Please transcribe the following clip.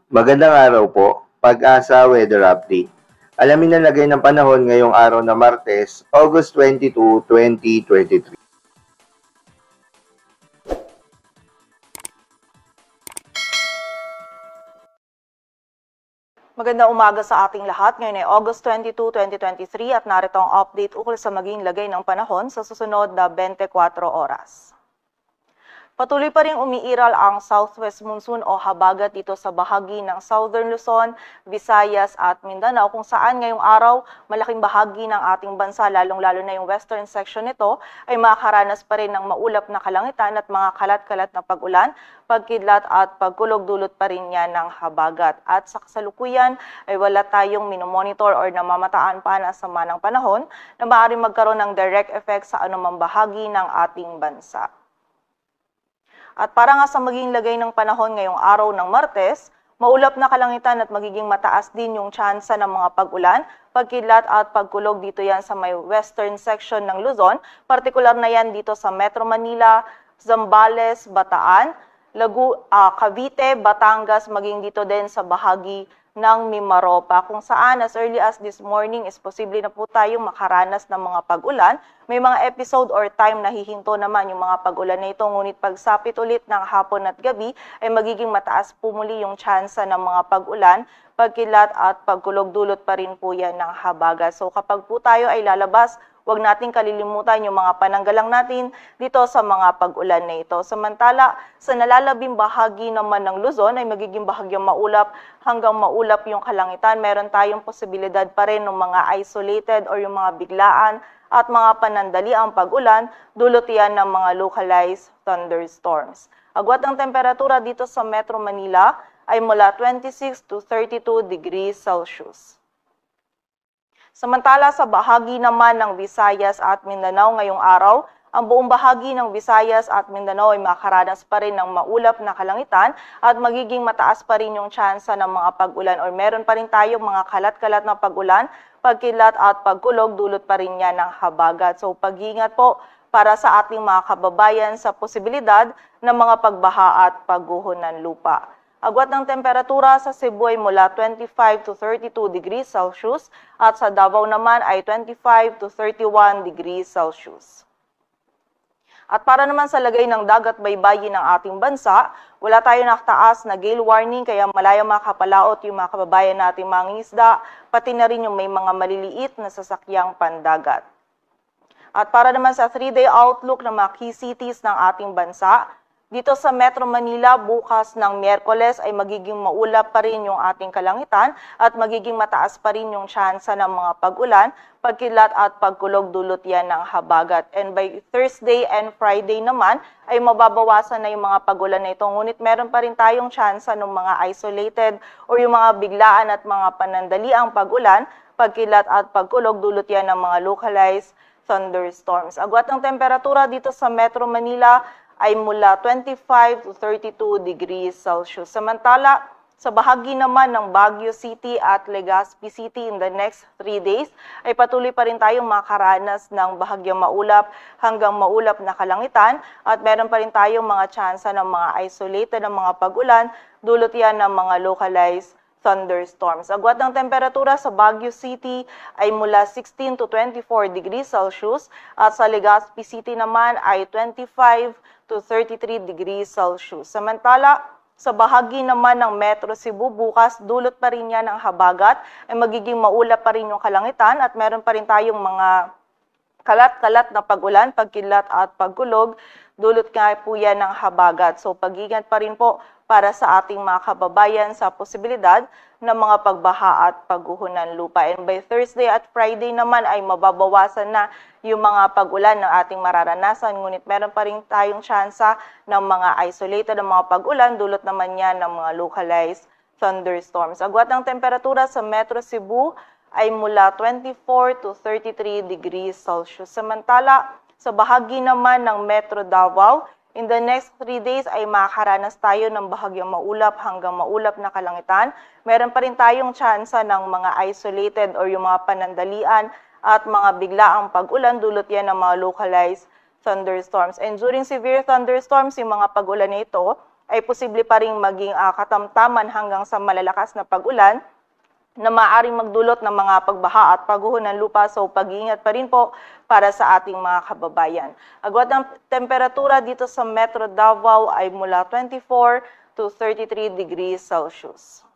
Magandang araw po, Pag-asa Weather Update. Alamin ang lagay ng panahon ngayong araw na Martes, August 22, 2023. Magandang umaga sa ating lahat. Ngayon ay August 22, 2023 at narito ang update ukol sa maging lagay ng panahon sa susunod na 24 oras. Patuloy pa rin umiiral ang southwest monsoon o habagat dito sa bahagi ng Southern Luzon, Visayas at Mindanao kung saan ngayong araw malaking bahagi ng ating bansa lalong-lalo na yung western section nito ay makakaranas pa rin ng maulap na kalangitan at mga kalat-kalat na pag-ulan, pagkidlat at pagkulog dulot pa rin yan ng habagat. At sa kasalukuyan ay wala tayong minomonitor or namamataan pa na sama ng panahon na maaaring magkaroon ng direct effect sa anumang bahagi ng ating bansa. At para nga sa maging lagay ng panahon ngayong araw ng Martes, maulap na kalangitan at magiging mataas din yung tsansa ng mga pag-ulan, pagkidlat at pagkulog dito yan sa may western section ng Luzon, partikular na yan dito sa Metro Manila, Zambales, Bataan, Cavite, Batangas, maging dito din sa bahagi ng Mimaropa, kung saan as early as this morning is posible na po tayong makaranas ng mga pag-ulan. May mga episode or time na hihinto naman yung mga pag-ulan na ito, ngunit pagsapit ulit ng hapon at gabi ay magiging mataas po muli yung tsansa ng mga pag-ulan, pagkilat at pagkulog dulot pa rin po yan ng habagat. So kapag po tayo ay lalabas, huwag nating kalilimutan yung mga pananggalang natin dito sa mga pag-ulan na ito. Samantala, sa nalalabing bahagi naman ng Luzon ay magiging bahagyang maulap hanggang maulap yung kalangitan. Meron tayong posibilidad pa rin ng mga isolated or yung mga biglaan at mga panandaliang pag-ulan, dulot yan ng mga localized thunderstorms. Agwat ng temperatura dito sa Metro Manila ay mula 26 to 32 degrees Celsius. Samantala sa bahagi naman ng Visayas at Mindanao ngayong araw, ang buong bahagi ng Visayas at Mindanao ay makaranas pa rin ng maulap na kalangitan at magiging mataas pa rin yung tsansa ng mga pag-ulan or meron pa rin tayong mga kalat-kalat na pag-ulan, pagkilat at pagkulog dulot pa rin yan ng habagat. So pag-iingat po para sa ating mga kababayan sa posibilidad ng mga pagbaha at pagguho ng lupa. Agwat ng temperatura sa Cebu ay mula 25 to 32 degrees Celsius at sa Davao naman ay 25 to 31 degrees Celsius. At para naman sa lagay ng dagat baybayin ng ating bansa, wala tayo nakataas na gale warning kaya malayang makapalaot yung mga kababayan nating mangingisda, pati na rin yung may mga maliliit na sasakyang pandagat. At para naman sa 3-day outlook ng mga key cities ng ating bansa, dito sa Metro Manila, bukas ng Miyerkules ay magiging maulap pa rin yung ating kalangitan at magiging mataas pa rin yung tsansa ng mga pag-ulan, pagkilat at pagkulog dulot yan ng habagat. And by Thursday and Friday naman ay mababawasan na yung mga pag-ulan na ito. Ngunit meron pa rin tayong tsansa ng mga isolated o yung mga biglaan at mga panandaliang pag-ulan, pagkilat at pagkulog dulot yan ng mga localized thunderstorms. Agwat ng temperatura dito sa Metro Manila ay mula 25 to 32 degrees Celsius. Samantala, sa bahagi naman ng Baguio City at Legazpi City in the next 3 days, ay patuloy pa rin tayong makaranas ng bahagyang maulap hanggang maulap na kalangitan at meron pa rin tayong mga tsansa ng mga isolated na mga pag-ulan, dulot yan ng mga localized thunderstorms. Agwat ng temperatura sa Baguio City ay mula 16 to 24 degrees Celsius at sa Legazpi City naman ay 25 to 33 degrees Celsius. Samantala, sa bahagi naman ng Metro Cebu, bukas dulot pa rin yan ang habagat, ay magiging maulap pa rin yung kalangitan at meron pa rin tayong mga kalat-kalat na pag-ulan, pagkilat at pagkulog, dulot nga po yan ng habagat. So pag-ingat pa rin po para sa ating mga kababayan sa posibilidad ng mga pagbaha at pagguho ng lupa. And by Thursday at Friday naman ay mababawasan na yung mga pag-ulan ng ating mararanasan. Ngunit meron pa rin tayong tsansa ng mga isolated ng mga pag-ulan, dulot naman yan ng mga localized thunderstorms. Agwat ng temperatura sa Metro Cebu ay mula 24 to 33 degrees Celsius. Samantala, sa bahagi naman ng Metro Davao, in the next 3 days ay makakaranas tayo ng bahagyang maulap hanggang maulap na kalangitan. Meron pa rin tayong tsansa ng mga isolated or yung mga panandalian at mga biglaang pag-ulan, dulot yan ng mga localized thunderstorms. And during severe thunderstorms, yung mga pag-ulan na ito ay posible pa rin maging katamtaman hanggang sa malalakas na pag-ulan na maaaring magdulot ng mga pagbaha at pagguho ng lupa. So pag-iingat pa rin po para sa ating mga kababayan. Agwat ng temperatura dito sa Metro Davao ay mula 24 to 33 degrees Celsius.